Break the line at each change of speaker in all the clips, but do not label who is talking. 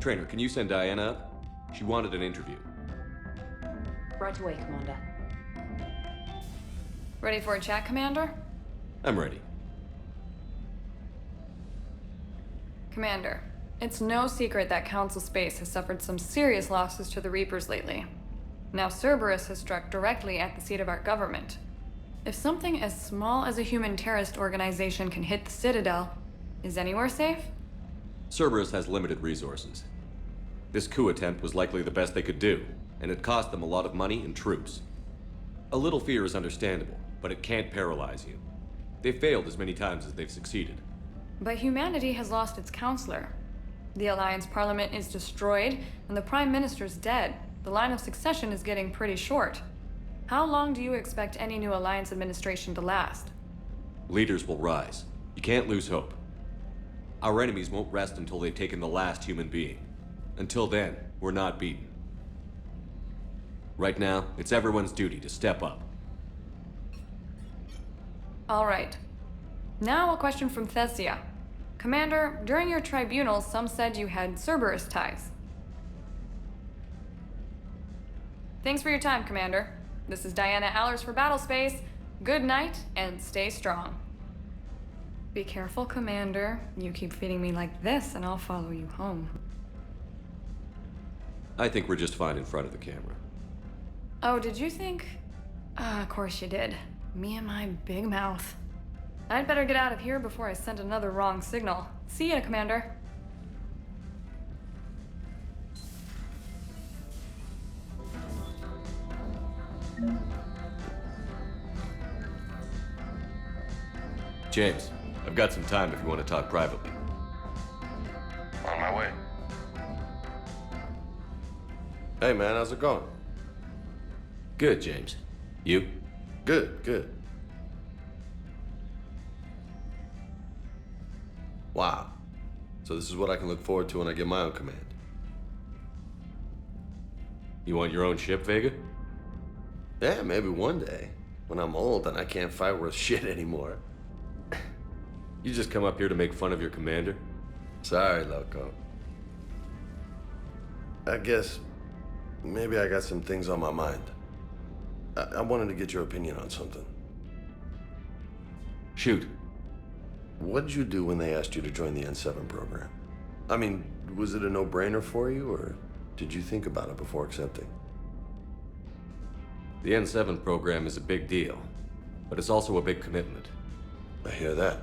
Trainer, can you send Diana up? She wanted an interview.
Right away, Commander.
Ready for a chat, Commander?
I'm ready.
Commander, it's no secret that Council Space has suffered some serious losses to the Reapers lately. Now Cerberus has struck directly at the seat of our government. If something as small as a human terrorist organization can hit the Citadel, is anywhere safe?
Cerberus has limited resources. This coup attempt was likely the best they could do, and it cost them a lot of money and troops. A little fear is understandable, but it can't paralyze you. They've failed as many times as they've succeeded.
But humanity has lost its counselor. The Alliance Parliament is destroyed, and the Prime Minister's dead. The line of succession is getting pretty short. How long do you expect any new Alliance administration to last?
Leaders will rise. You can't lose hope. Our enemies won't rest until they've taken the last human being. Until then, we're not beaten. Right now, it's everyone's duty to step up.
All right. Now a question from Thesia. Commander, during your tribunal, some said you had Cerberus ties. Thanks for your time, Commander. This is Diana Allers for Battlespace. Good night, and stay strong. Be careful, Commander. You keep feeding me like this, and I'll follow you home.
I think we're just fine in front of the camera.
Oh, did you think? Of course you did. Me and my big mouth. I'd better get out of here before I send another wrong signal. See ya, Commander.
James, I've got some time if you want to talk privately.
On my way. Hey man, how's it going?
Good, James. You?
Good, good. Wow. So this is what I can look forward to when I get my own command.
You want your own ship, Vega?
Yeah, maybe one day. When I'm old and I can't fight worth shit anymore.
You just come up here to make fun of your commander?
Sorry, loco. I guess maybe I got some things on my mind. I wanted to get your opinion on something.
Shoot.
What did you do when they asked you to join the N7 program? I mean, was it a no-brainer for you, or did you think about it before accepting?
The N7 program is a big deal, but it's also a big commitment.
I hear that.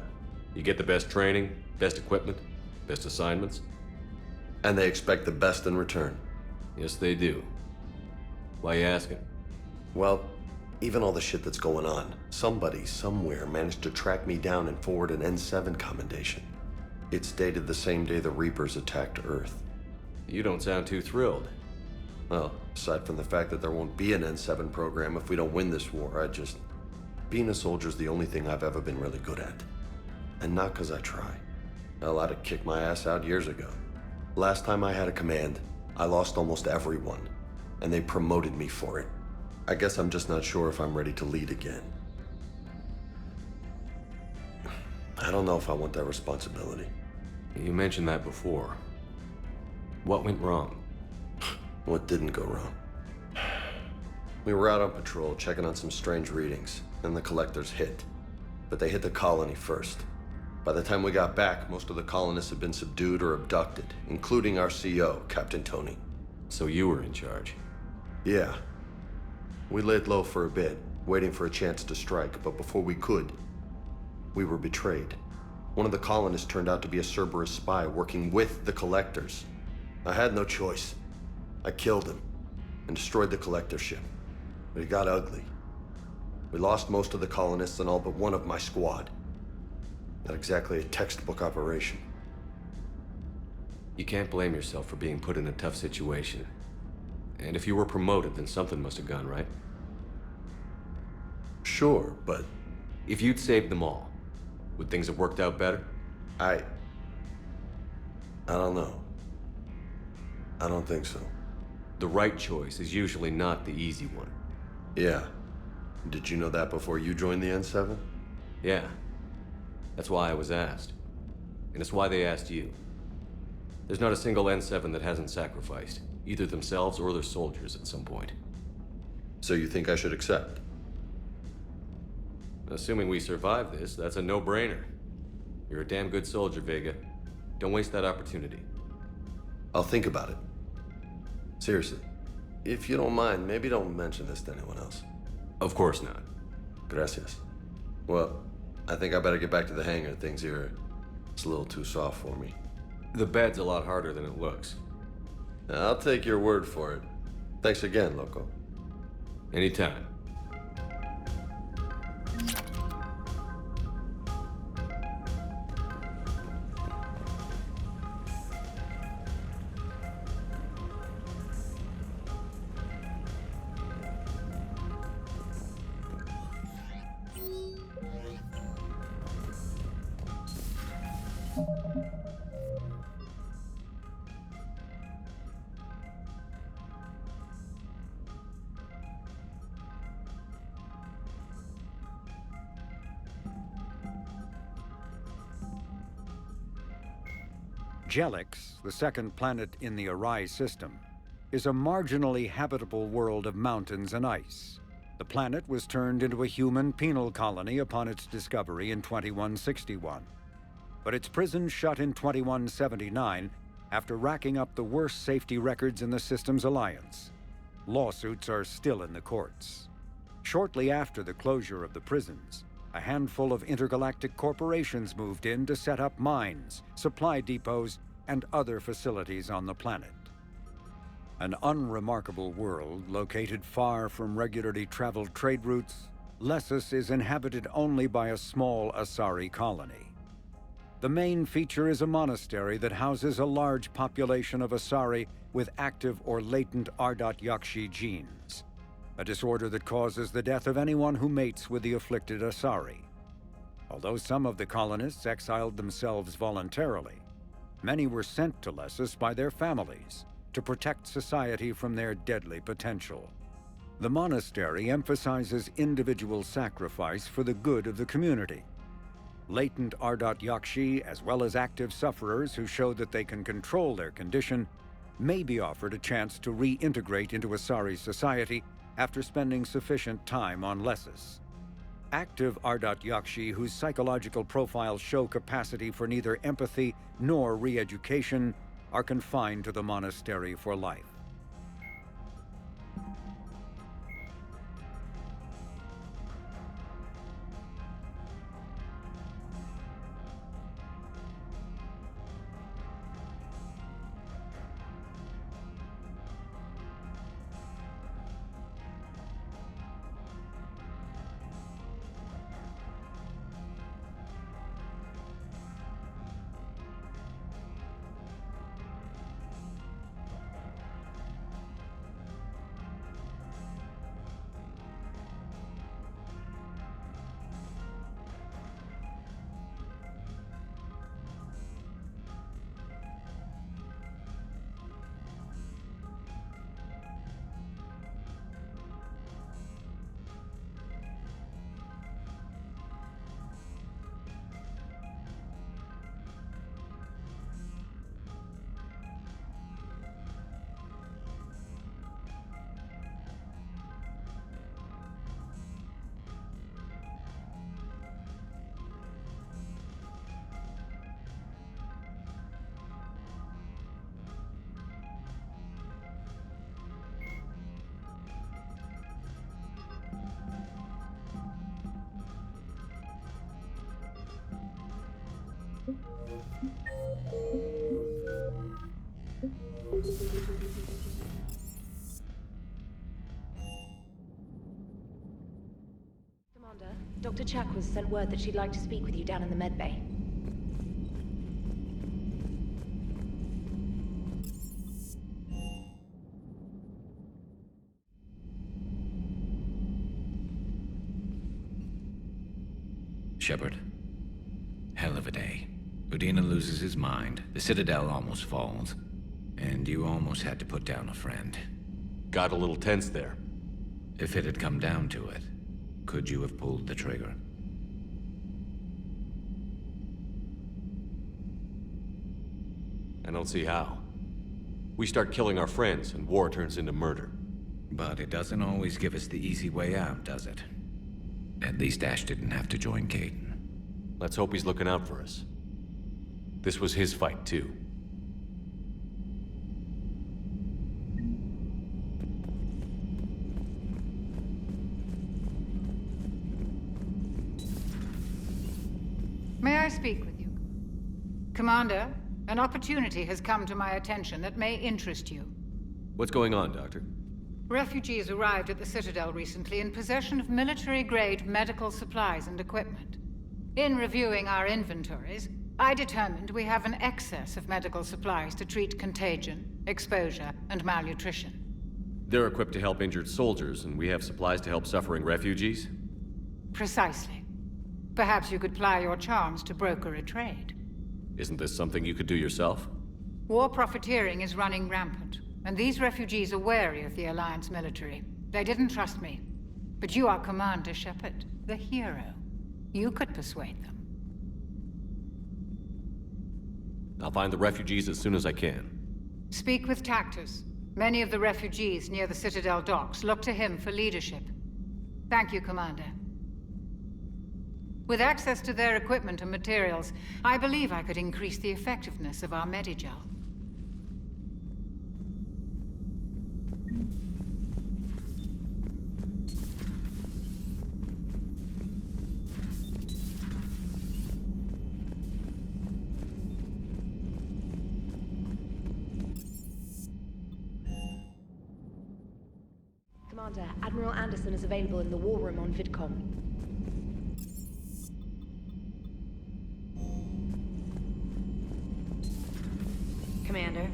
You get the best training, best equipment, best assignments.
And they expect the best in return.
Yes, they do. Why you asking?
Well, even all the shit that's going on, somebody somewhere managed to track me down and forward an N7 commendation. It's dated the same day the Reapers attacked Earth.
You don't sound too thrilled.
Well, aside from the fact that there won't be an N7 program if we don't win this war, being a soldier's the only thing I've ever been really good at. And not because I try. Hell, I'd have kicked my ass out years ago. Last time I had a command, I lost almost everyone, and they promoted me for it. I guess I'm just not sure if I'm ready to lead again. I don't know if I want that responsibility.
You mentioned that before. What went wrong?
What didn't go wrong? We were out on patrol, checking on some strange readings, and the collectors hit. But they hit the colony first. By the time we got back, most of the colonists had been subdued or abducted, including our CO, Captain Tony.
So you were in charge?
Yeah. We laid low for a bit, waiting for a chance to strike, but before we could, we were betrayed. One of the colonists turned out to be a Cerberus spy working with the collectors. I had no choice. I killed him and destroyed the collector ship. But it got ugly. We lost most of the colonists and all but one of my squad. Not exactly a textbook operation.
You can't blame yourself for being put in a tough situation. And if you were promoted, then something must have gone right.
Sure, but
if you'd saved them all, would things have worked out better?
I don't know. I don't think so.
The right choice is usually not the easy one.
Yeah. Did you know that before you joined the N7?
Yeah. That's why I was asked. And it's why they asked you. There's not a single N7 that hasn't sacrificed, either themselves or their soldiers at some point.
So you think I should accept?
Assuming we survive this, that's a no-brainer. You're a damn good soldier, Vega. Don't waste that opportunity.
I'll think about it. Seriously. If you don't mind, maybe don't mention this to anyone else.
Of course not.
Gracias. Well, I think I better get back to the hangar. Things here, it's a little too soft for me.
The bed's a lot harder than it looks.
I'll take your word for it. Thanks again, Loco.
Anytime.
Jelix, the second planet in the Arise system, is a marginally habitable world of mountains and ice. The planet was turned into a human penal colony upon its discovery in 2161. But its prison shut in 2179 after racking up the worst safety records in the system's alliance. Lawsuits are still in the courts. Shortly after the closure of the prisons, a handful of intergalactic corporations moved in to set up mines, supply depots, and other facilities on the planet. An unremarkable world located far from regularly traveled trade routes, Lessus is inhabited only by a small Asari colony. The main feature is a monastery that houses a large population of Asari with active or latent Ardot-Yakshi genes, a disorder that causes the death of anyone who mates with the afflicted Asari. Although some of the colonists exiled themselves voluntarily, many were sent to Lessus by their families to protect society from their deadly potential. The monastery emphasizes individual sacrifice for the good of the community. Latent Ardot-Yakshi, as well as active sufferers who show that they can control their condition, may be offered a chance to reintegrate into Asari society after spending sufficient time on Lessus. Active Ardot-Yakshi whose psychological profiles show capacity for neither empathy nor re-education are confined to the monastery for life.
Commander, Dr. Chakwas sent word that she'd like to speak with you down in the medbay.
Shepard. Hell of a day. Udina loses his mind, the Citadel almost falls, and you almost had to put down a friend.
Got a little tense there.
If it had come down to it, could you have pulled the trigger?
I don't see how. We start killing our friends, and war turns into murder.
But it doesn't always give us the easy way out, does it? At least Ash didn't have to join Caden.
Let's hope he's looking out for us. This was his fight, too.
May I speak with you? Commander, an opportunity has come to my attention that may interest you.
What's going on, Doctor?
Refugees arrived at the Citadel recently in possession of military-grade medical supplies and equipment. In reviewing our inventories, I determined we have an excess of medical supplies to treat contagion, exposure, and malnutrition.
They're equipped to help injured soldiers, and we have supplies to help suffering refugees?
Precisely. Perhaps you could ply your charms to broker a trade.
Isn't this something you could do yourself?
War profiteering is running rampant, and these refugees are wary of the Alliance military. They didn't trust me. But you are Commander Shepard, the hero. You could persuade them.
I'll find the refugees as soon as I can.
Speak with Tactus. Many of the refugees near the Citadel docks look to him for leadership. Thank you, Commander. With access to their equipment and materials, I believe I could increase the effectiveness of our Medigel.
Commander, Admiral Anderson is available in the war room on VidCom. Commander.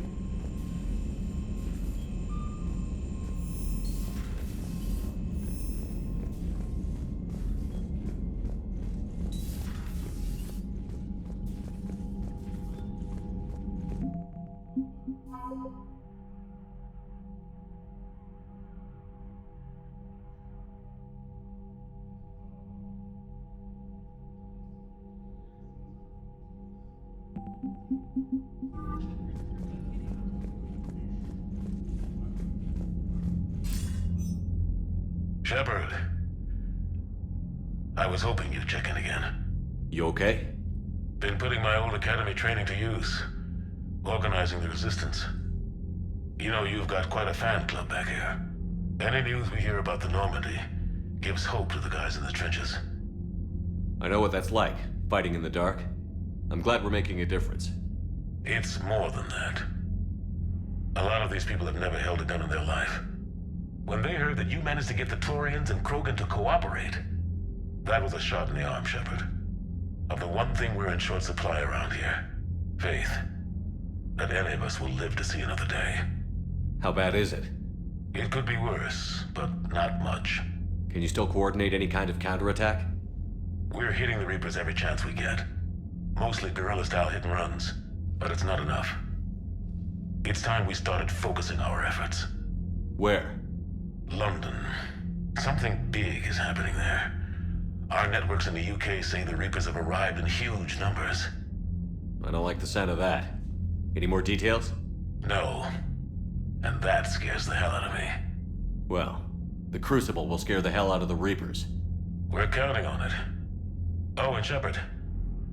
Shepard. I was hoping you'd check in again.
You okay?
Been putting my old academy training to use. Organizing the resistance. You know, you've got quite a fan club back here. Any news we hear about the Normandy gives hope to the guys in the trenches.
I know what that's like, fighting in the dark. I'm glad we're making a difference.
It's more than that. A lot of these people have never held a gun in their life. When they heard that you managed to get the Torians and Krogan to cooperate, that was a shot in the arm, Shepard. Of the one thing we're in short supply around here, faith. That any of us will live to see another day.
How bad is it?
It could be worse, but not much.
Can you still coordinate any kind of counterattack?
We're hitting the Reapers every chance we get. Mostly guerrilla-style hit-and-runs, but it's not enough. It's time we started focusing our efforts.
Where?
London. Something big is happening there. Our networks in the UK say the Reapers have arrived in huge numbers.
I don't like the sound of that. Any more details?
No. And that scares the hell out of me.
Well, the Crucible will scare the hell out of the Reapers.
We're counting on it. Oh, and Shepard,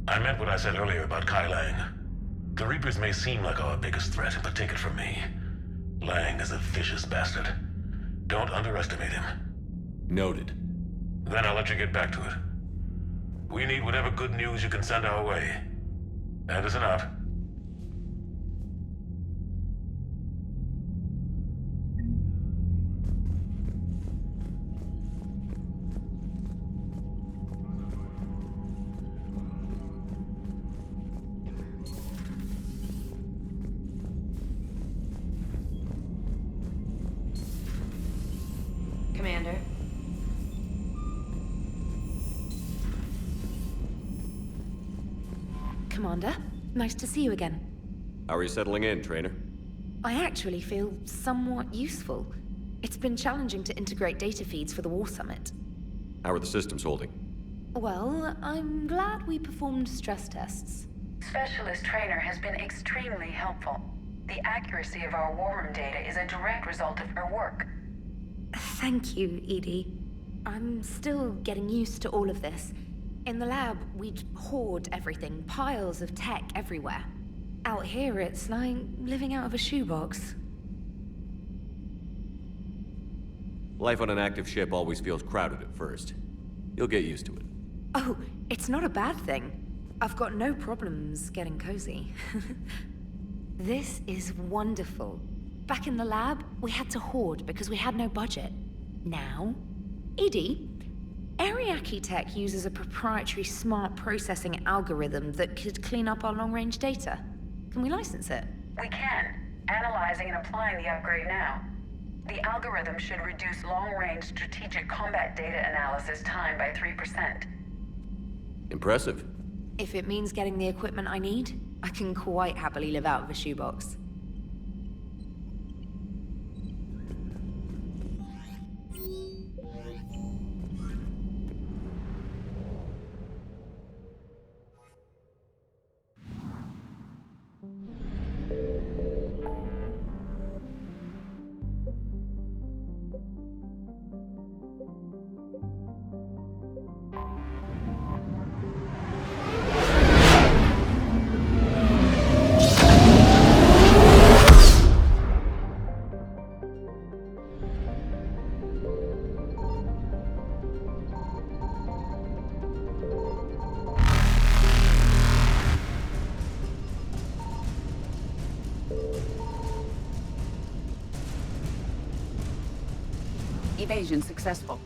I meant what I said earlier about Kai Lang. The Reapers may seem like our biggest threat, but take it from me. Lang is a vicious bastard. Don't underestimate him.
Noted.
Then I'll let you get back to it. We need whatever good news you can send our way. Anderson out.
Commander. Commander, nice to see you again.
How are you settling in, trainer?
I actually feel somewhat useful. It's been challenging to integrate data feeds for the War Summit.
How are the systems holding?
Well, I'm glad we performed stress tests.
Specialist Trainer has been extremely helpful. The accuracy of our war room data is a direct result of her work.
Thank you, Edie. I'm still getting used to all of this. In the lab, we'd hoard everything, piles of tech everywhere. Out here, it's like living out of a shoebox.
Life on an active ship always feels crowded at first. You'll get used to it.
Oh, it's not a bad thing. I've got no problems getting cozy. This is wonderful. Back in the lab, we had to hoard because we had no budget. Now, Edie, Ariake Tech uses a proprietary smart processing algorithm that could clean up our long-range data. Can we license it?
We can. Analyzing and applying the upgrade now. The algorithm should reduce long-range strategic combat data analysis time by 3%.
Impressive.
If it means getting the equipment I need, I can quite happily live out of a shoebox.
Evasion successful.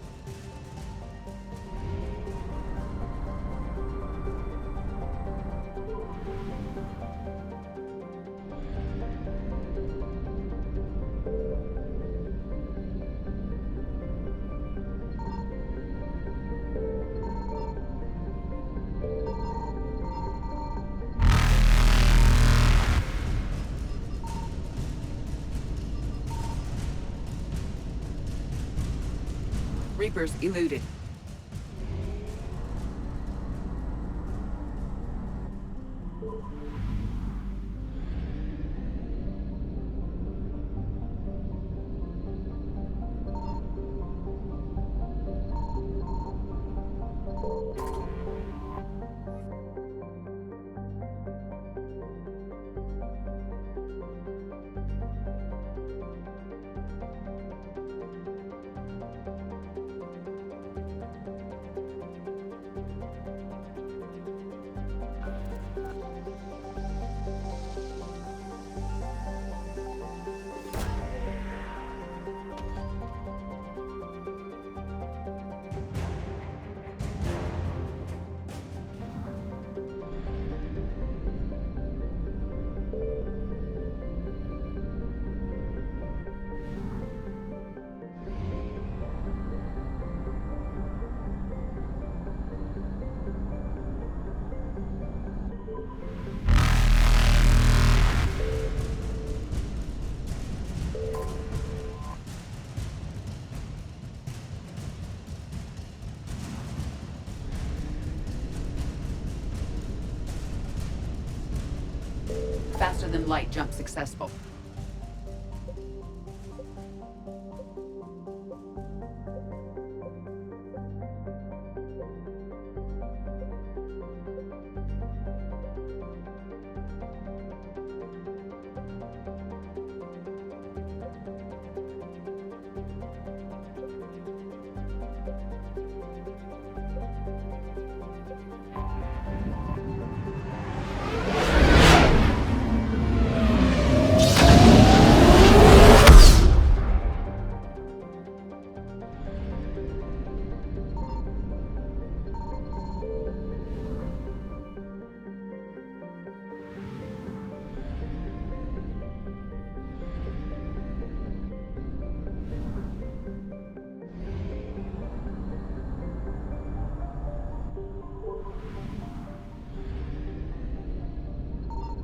Reapers eluded. Faster than light jump successful.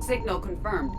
Signal confirmed.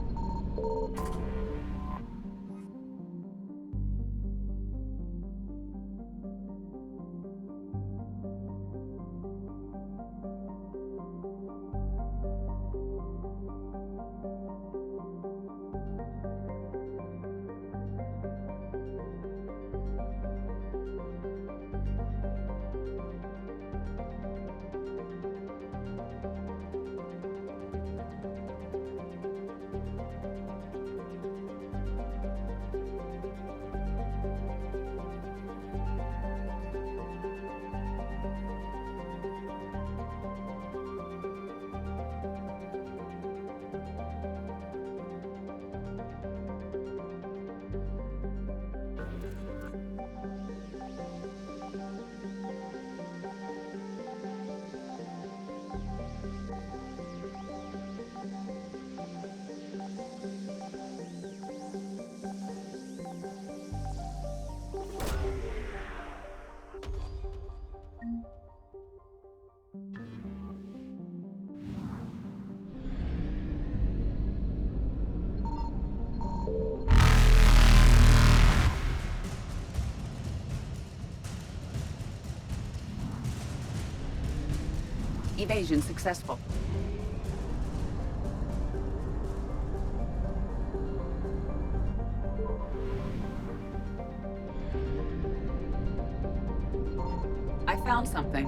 Evasion successful. I found something.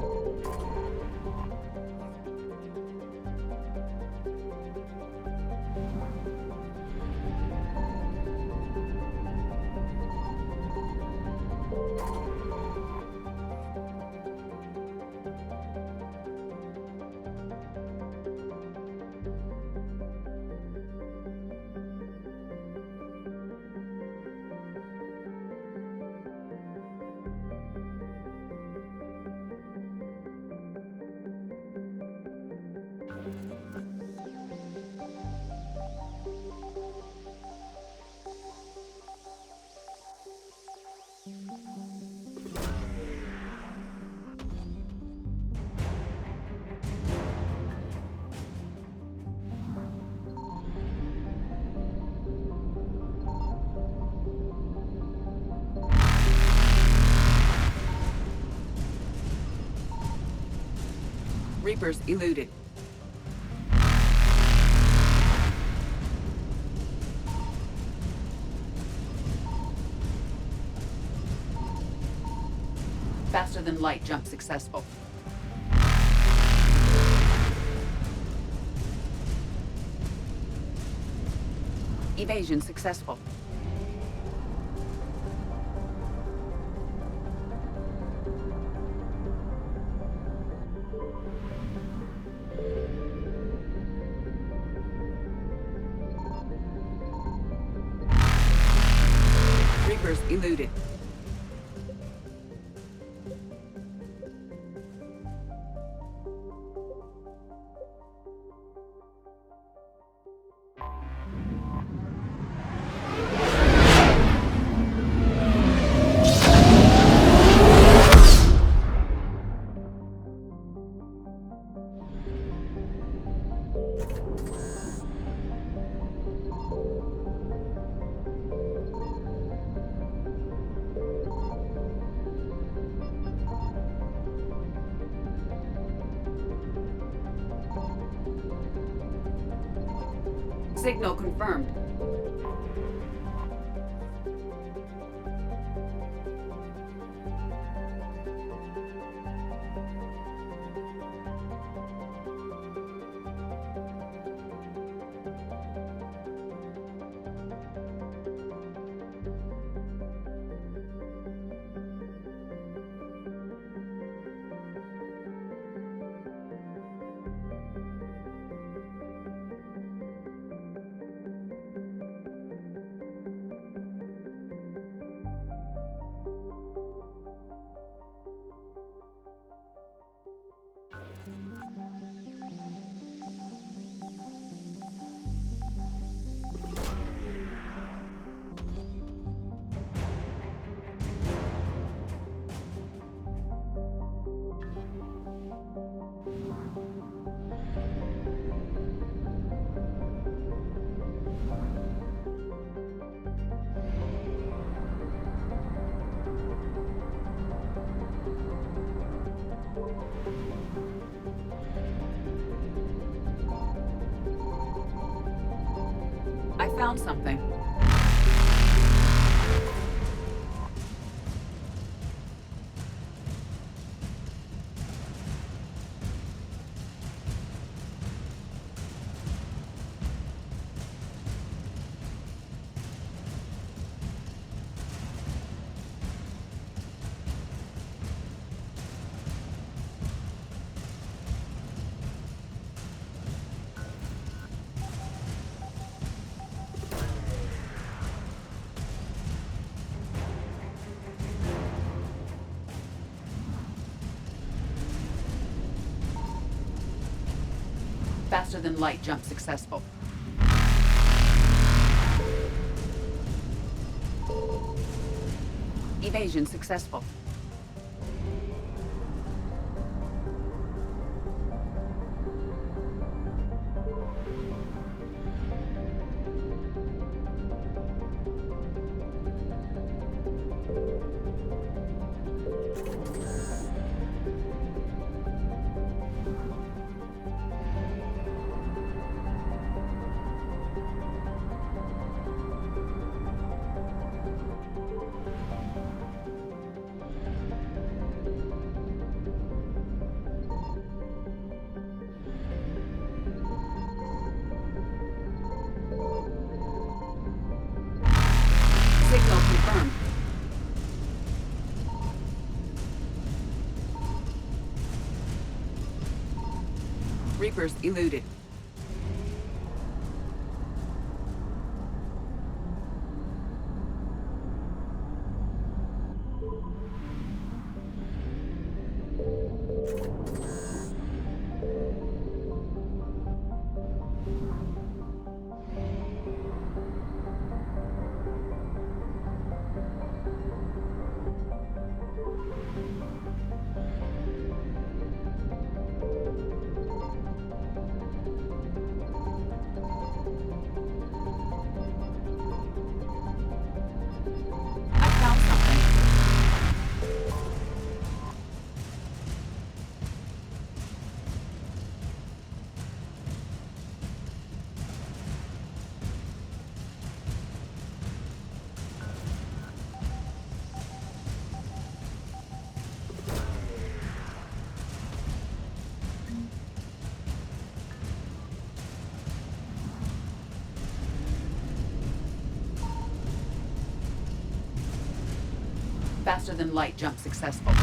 Reapers eluded. Faster than light jump successful. Evasion successful. Reapers eluded. Signal confirmed. I found something. Faster than light jump successful. Evasion successful. Signal confirmed. Reapers eluded. I found something. Faster than light jump successful.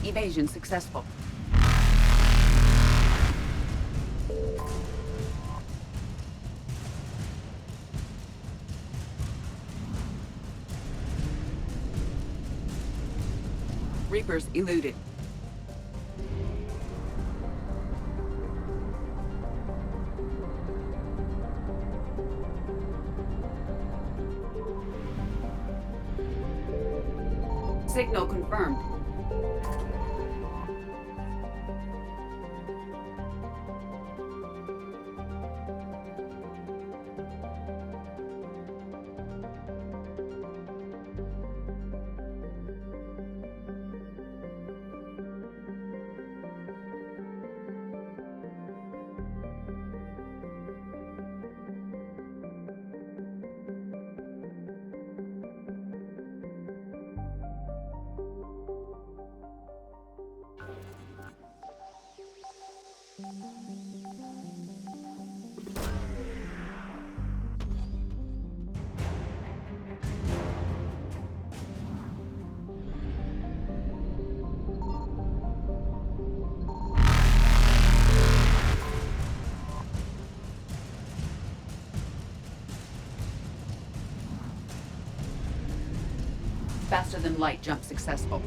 Evasion successful. Reapers eluded. Signal confirmed. Faster than light jump successful.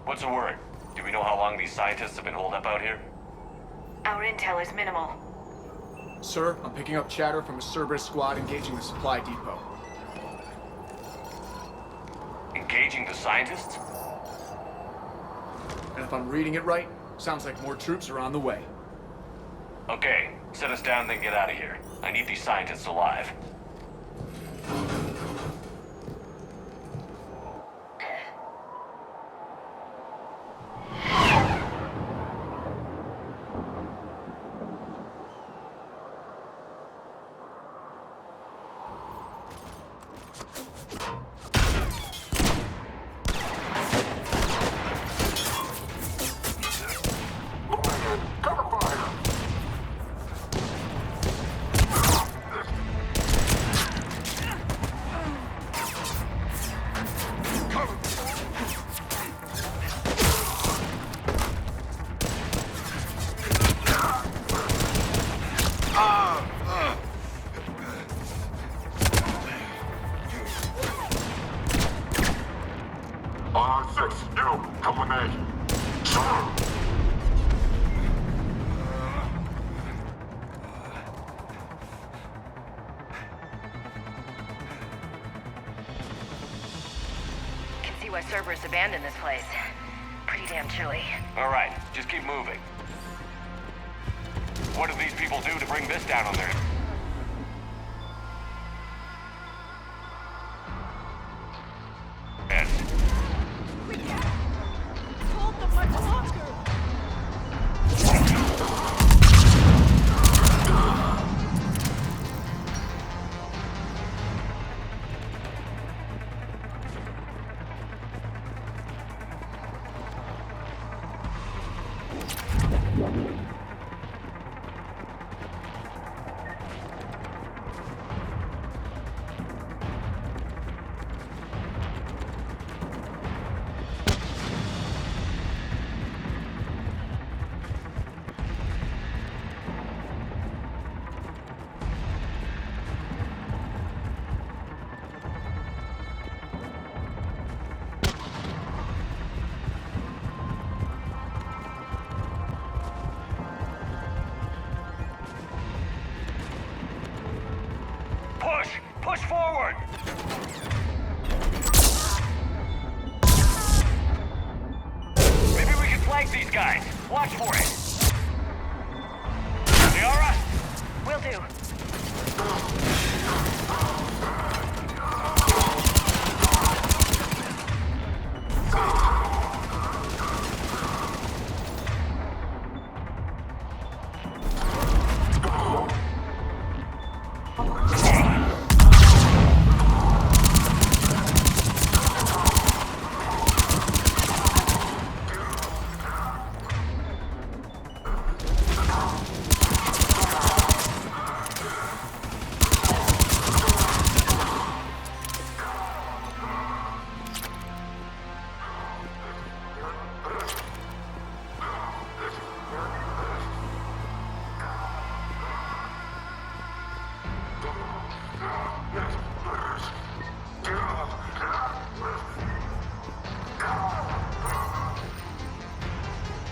What's the word? Do we know how long these scientists have been holed up out here?
Our intel is minimal.
Sir, I'm picking up chatter from a Cerberus squad engaging the supply depot.
Engaging the scientists?
And if I'm reading it right, sounds like more troops are on the way.
Okay, set us down, then get out of here. I need these scientists alive.
See why Cerberus abandoned this place. Pretty damn chilly.
All right, just keep moving. What did these people do to bring this down on their... heads?
We can't hold them much longer.
Push forward! Maybe we can flank these guys. Watch for it. Liara?
Will do.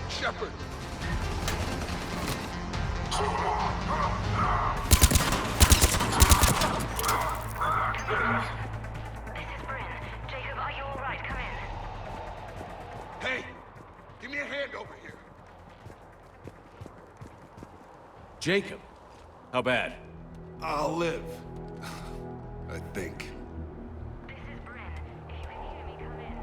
Shepard!
Jacob, are you all right? Come in.
Hey! Give me a hand over here.
Jacob. How bad?
I'll live. I think.
This is Bryn. If you can hear me, come in.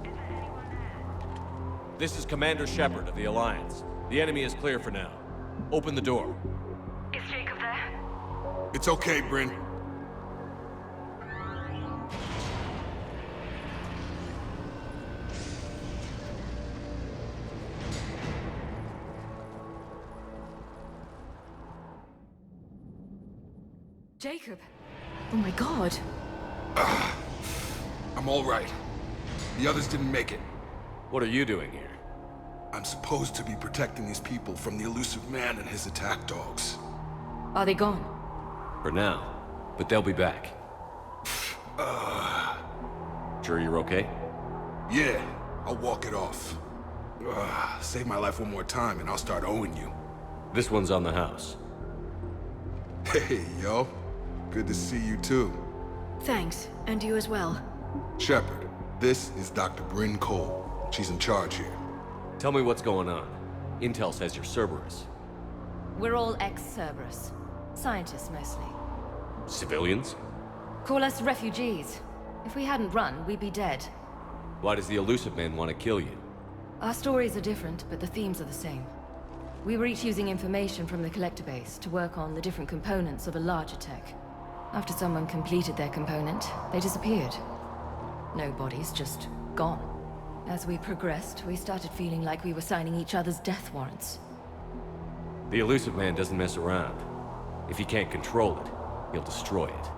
Is there anyone there?
This is Commander Shepard of the Alliance. The enemy is clear for now. Open the door.
Is Jacob there?
It's okay, Bryn.
Jacob. Oh my god.
I'm all right. The others didn't make it.
What are you doing here?
I'm supposed to be protecting these people from the elusive man and his attack dogs.
Are they gone?
For now. But they'll be back. Sure you're okay?
Yeah, I'll walk it off. Save my life one more time and I'll start owing you.
This one's on the house.
Hey, yo. Good to see you too.
Thanks, and you as well.
Shepard, this is Dr. Bryn Cole. She's in charge here.
Tell me what's going on. Intel says you're Cerberus.
We're all ex-Cerberus. Scientists, mostly.
Civilians?
Call us refugees. If we hadn't run, we'd be dead.
Why does the Elusive Man want to kill you?
Our stories are different, but the themes are the same. We were each using information from the Collector base to work on the different components of a larger tech. After someone completed their component, they disappeared. No bodies, just gone. As we progressed, we started feeling like we were signing each other's death warrants.
The Elusive Man doesn't mess around. If he can't control it, he'll destroy it.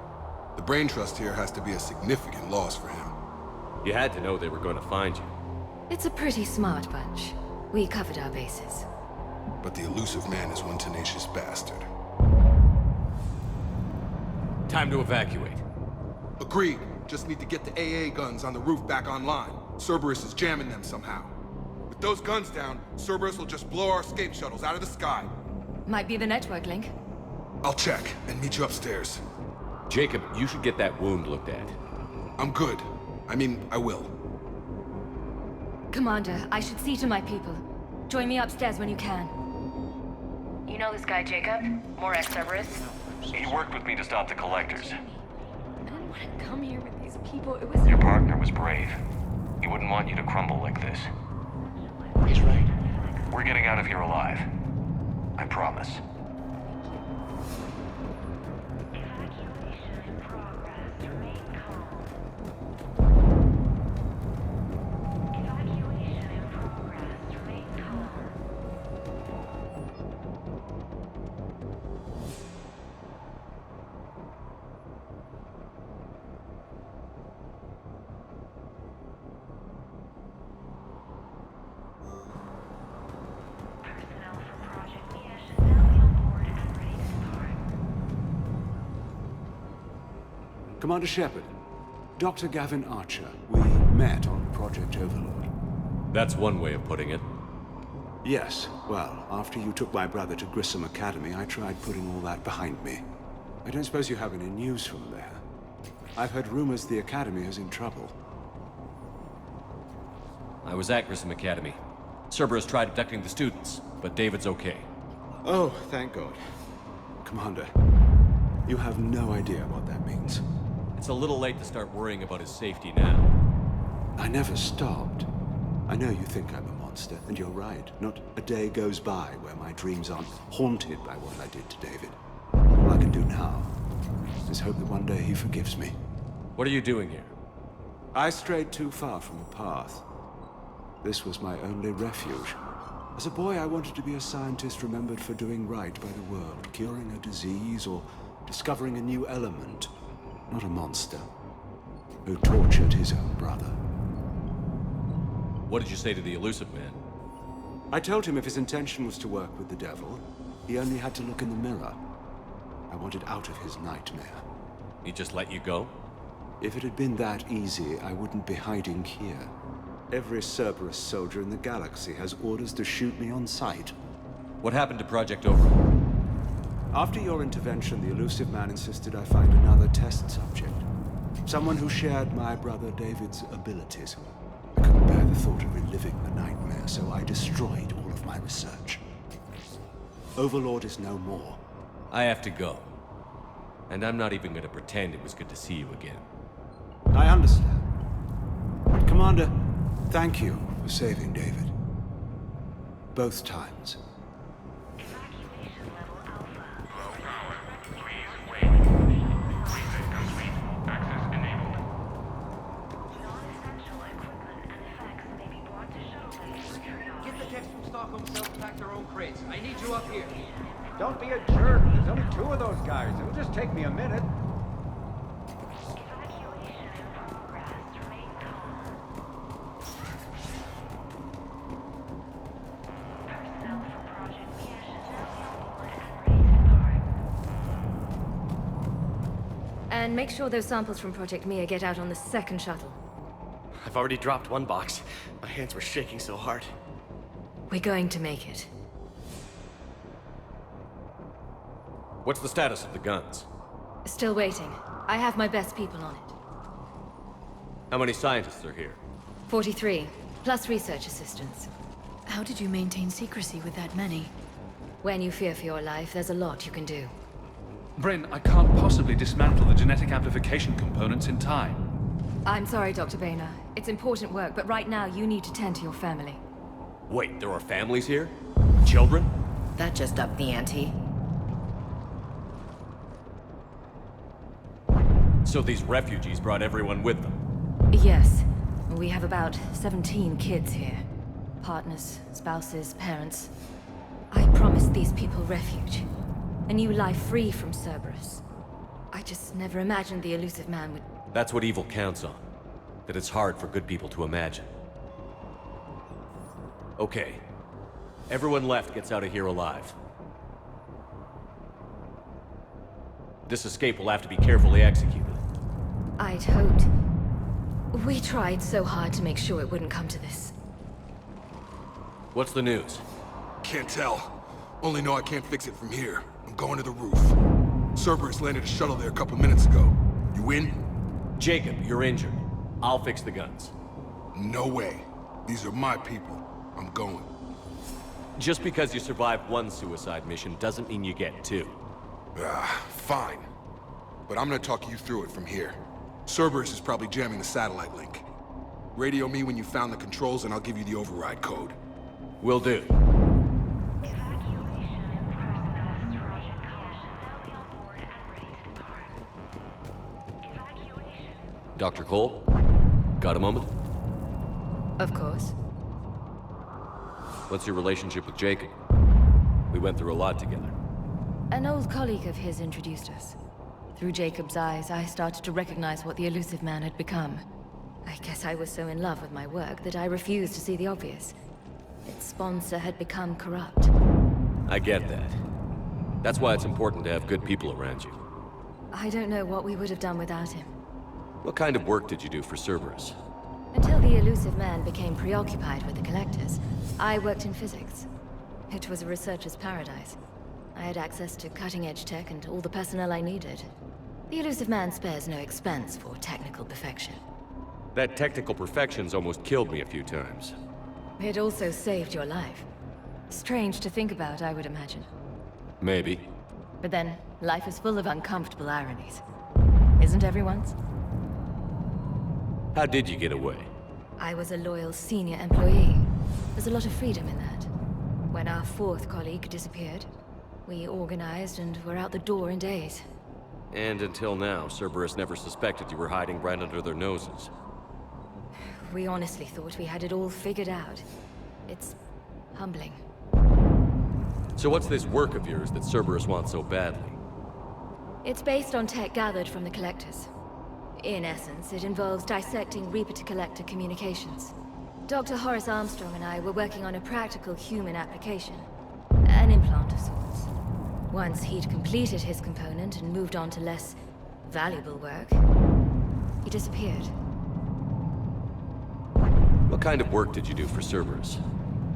The brain trust here has to be a significant loss for him.
You had to know they were going to find you.
It's a pretty smart bunch. We covered our bases.
But the Elusive Man is one tenacious bastard.
Time to evacuate.
Agreed. Just need to get the AA guns on the roof back online. Cerberus is jamming them somehow. With those guns down, Cerberus will just blow our escape shuttles out of the sky.
Might be the network link.
I'll check and meet you upstairs.
Jacob, you should get that wound looked at.
I'm good. I mean, I will.
Commander, I should see to my people. Join me upstairs when you can.
You know this guy, Jacob? More ex-Cerberus?
He worked with me to stop the Collectors.
I didn't want to come here with these people. It was...
Your partner was brave. He wouldn't want you to crumble like this.
He's right.
We're getting out of here alive. I promise.
Commander Shepard, Dr. Gavin Archer, we met on Project Overlord.
That's one way of putting it.
Yes, well, after you took my brother to Grissom Academy, I tried putting all that behind me. I don't suppose you have any news from there. I've heard rumors the Academy is in trouble.
I was at Grissom Academy. Cerberus tried abducting the students, but David's okay.
Oh, thank God. Commander, you have no idea what that means.
It's a little late to start worrying about his safety now.
I never stopped. I know you think I'm a monster, and you're right. Not a day goes by where my dreams aren't haunted by what I did to David. All I can do now is hope that one day he forgives me.
What are you doing here?
I strayed too far from the path. This was my only refuge. As a boy, I wanted to be a scientist remembered for doing right by the world, curing a disease or discovering a new element. Not a monster who tortured his own brother.
What did you say to the Elusive Man?
I told him if his intention was to work with the devil, he only had to look in the mirror. I wanted out of his nightmare.
He just let you go?
If it had been that easy, I wouldn't be hiding here. Every Cerberus soldier in the galaxy has orders to shoot me on sight.
What happened to Project Overlord?
After your intervention, the Elusive Man insisted I find another test subject. Someone who shared my brother David's abilities. I couldn't bear the thought of reliving the nightmare, so I destroyed all of my research. Overlord is no more.
I have to go. And I'm not even going to pretend it was good to see you again.
I understand. But Commander, thank you for saving David. Both times.
I need you up here. Don't be a jerk. There's only 2 of those guys. It'll just take me a minute.
And make sure those samples from Project Mia get out on the second shuttle.
I've already dropped one box. My hands were shaking so hard.
We're going to make it.
What's the status of the guns?
Still waiting. I have my best people on it.
How many scientists are here?
43, plus research assistants.
How did you maintain secrecy with that many?
When you fear for your life, there's a lot you can do.
Bryn, I can't possibly dismantle the genetic amplification components in time.
I'm sorry, Dr. Boehner. It's important work, but right now you need to tend to your family.
Wait, there are families here? Children?
That just upped the ante.
So these refugees brought everyone with them?
Yes. We have about 17 kids here. Partners, spouses, parents. I promised these people refuge. A new life free from Cerberus. I just never imagined the elusive man would...
That's what evil counts on. That it's hard for good people to imagine. Okay. Everyone left gets out of here alive. This escape will have to be carefully executed.
I'd hoped. We tried so hard to make sure it wouldn't come to this.
What's the news?
Can't tell. Only know I can't fix it from here. I'm going to the roof. Cerberus landed a shuttle there a couple minutes ago. You in?
Jacob, you're injured. I'll fix the guns.
No way. These are my people. I'm going.
Just because you survived one suicide mission doesn't mean you get two.
Fine. But I'm gonna talk you through it from here. Cerberus is probably jamming the satellite link. Radio me when you found the controls and I'll give you the override code.
Will do. Dr. Cole? Got a moment?
Of course.
What's your relationship with Jacob? We went through a lot together.
An old colleague of his introduced us. Through Jacob's eyes, I started to recognize what the elusive man had become. I guess I was so in love with my work that I refused to see the obvious. Its sponsor had become corrupt.
I get that. That's why it's important to have good people around you.
I don't know what we would have done without him.
What kind of work did you do for Cerberus?
Until the elusive man became preoccupied with the Collectors, I worked in physics. It was a researcher's paradise. I had access to cutting-edge tech and all the personnel I needed. The elusive man spares no expense for technical perfection.
That technical perfection's almost killed me a few times.
It also saved your life. Strange to think about, I would imagine.
Maybe.
But then, life is full of uncomfortable ironies. Isn't everyone's?
How did you get away?
I was a loyal senior employee. There's a lot of freedom in that. When our fourth colleague disappeared, we organized and were out the door in days.
And until now, Cerberus never suspected you were hiding right under their noses.
We honestly thought we had it all figured out. It's humbling.
So what's this work of yours that Cerberus wants so badly?
It's based on tech gathered from the Collectors. In essence, it involves dissecting Reaper-to-Collector communications. Dr. Horace Armstrong and I were working on a practical human application. An implant of sorts. Once he'd completed his component and moved on to less valuable work, he disappeared.
What kind of work did you do for Cerberus?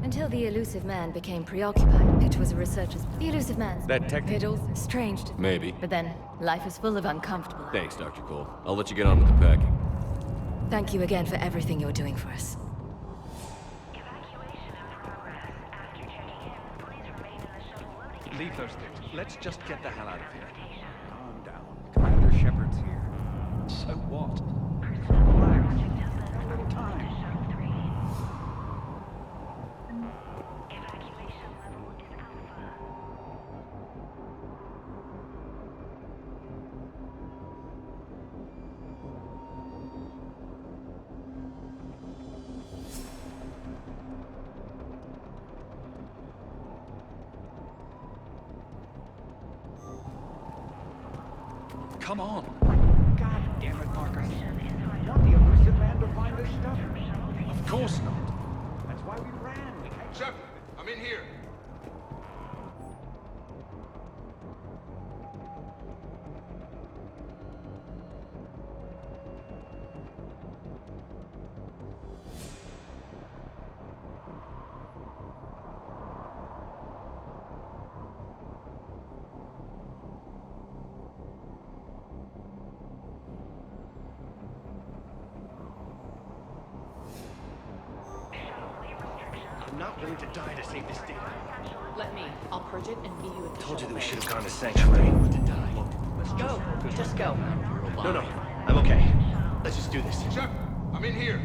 Until the elusive man became preoccupied. It was a researcher's... The elusive man's...
That
It also strange to...
Maybe.
But then, life is full of uncomfortable...
Thanks, Dr. Cole. I'll let you get on with the packing.
Thank you again for everything you're doing for us.
Leave those things. Let's just get the hell out of here.
Calm down. Commander Shepard's here.
So what?
Relax. A little time.
Come on.
God damn it, Marcus. Want the elusive man to find this stuff?
Of course not.
That's why we ran.
Shepard, I'm in here.
not willing to die to save this data.
Let me. I'll purge it and meet you at the
Told you that we
shuttle
should
bay.
have gone to Sanctuary.
Let's go. Just go.
No, I'm okay. Let's just do this.
Shepard, I'm in here.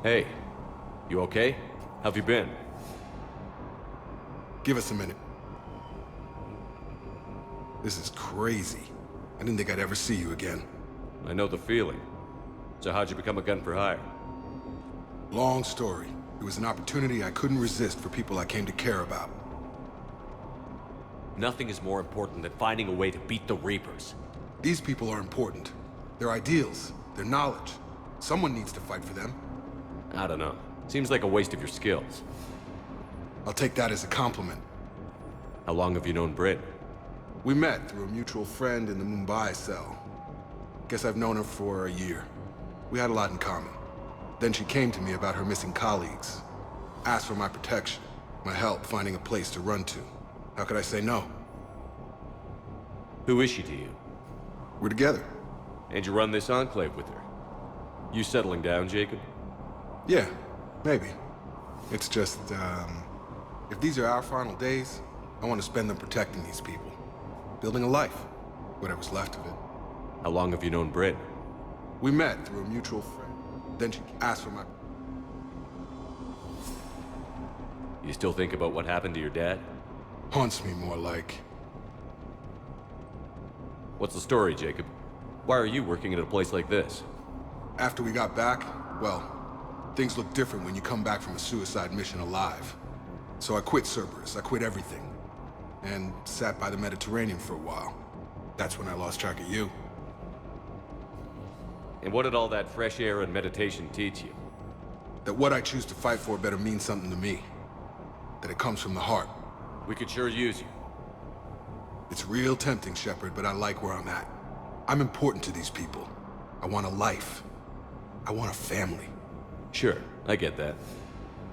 Hey, you okay? How've you been?
Give us a minute. This is crazy. I didn't think I'd ever see you again.
I know the feeling. So how'd you become a gun for hire?
Long story. It was an opportunity I couldn't resist for people I came to care about.
Nothing is more important than finding a way to beat the Reapers.
These people are important. Their ideals, their knowledge. Someone needs to fight for them.
I don't know. Seems like a waste of your skills.
I'll take that as a compliment.
How long have you known Britt?
We met through a mutual friend in the Mumbai cell. Guess I've known her for a year. We had a lot in common. Then she came to me about her missing colleagues. Asked for my protection, my help finding a place to run to. How could I say no?
Who is she to you?
We're together.
And you run this enclave with her? You settling down, Jacob?
Yeah, maybe. It's just, if these are our final days, I want to spend them protecting these people. Building a life. Whatever's left of it.
How long have you known Britt?
We met through a mutual friend. Then she asked for my...
You still think about what happened to your dad?
Haunts me more like...
What's the story, Jacob? Why are you working at a place like this?
After we got back, well, things look different when you come back from a suicide mission alive. So I quit Cerberus, I quit everything. And sat by the Mediterranean for a while. That's when I lost track of you.
And what did all that fresh air and meditation teach you?
That what I choose to fight for better mean something to me. That it comes from the heart.
We could sure use you.
It's real tempting, Shepard, but I like where I'm at. I'm important to these people. I want a life. I want a family.
Sure, I get that.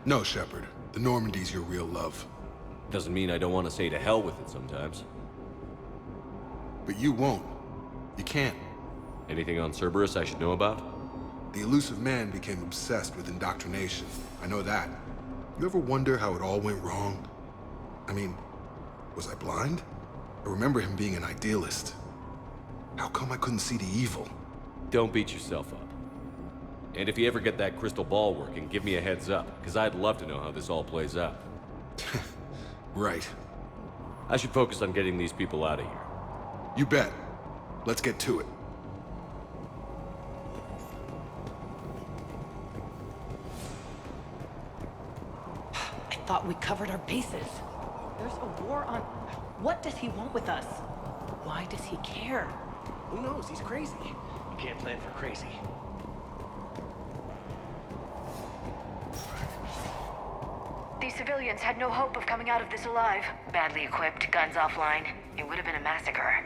No, Shepard. The Normandy's your real love.
Doesn't mean I don't want to say to hell with it sometimes.
But you won't. You can't.
Anything on Cerberus I should know about?
The elusive man became obsessed with indoctrination. I know that. You ever wonder how it all went wrong? I mean, was I blind? I remember him being an idealist. How come I couldn't see the evil?
Don't beat yourself up. And if you ever get that crystal ball working, give me a heads up, because I'd love to know how this all plays out.
Right.
I should focus on getting these people out of here.
You bet. Let's get to it.
I thought we covered our bases. There's a war on... What does he want with us? Why does he care?
Who knows? He's crazy. You can't plan for crazy.
These civilians had no hope of coming out of this alive. Badly equipped, guns offline. It would have been a massacre.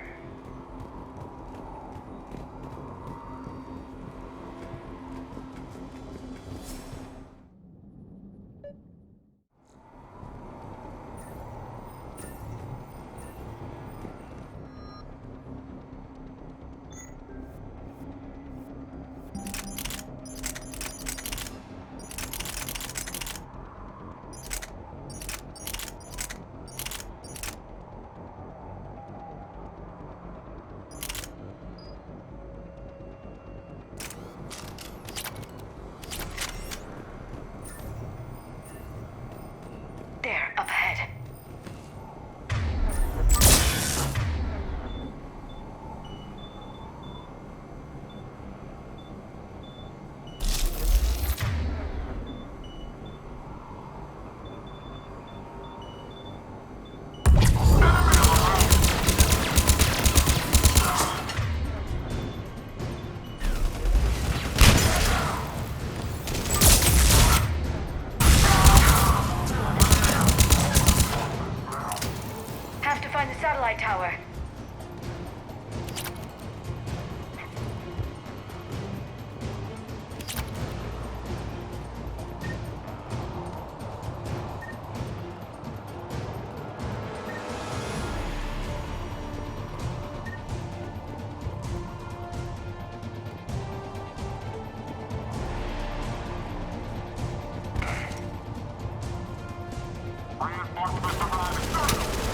There, up ahead. satellite tower.
Reinforcements arriving.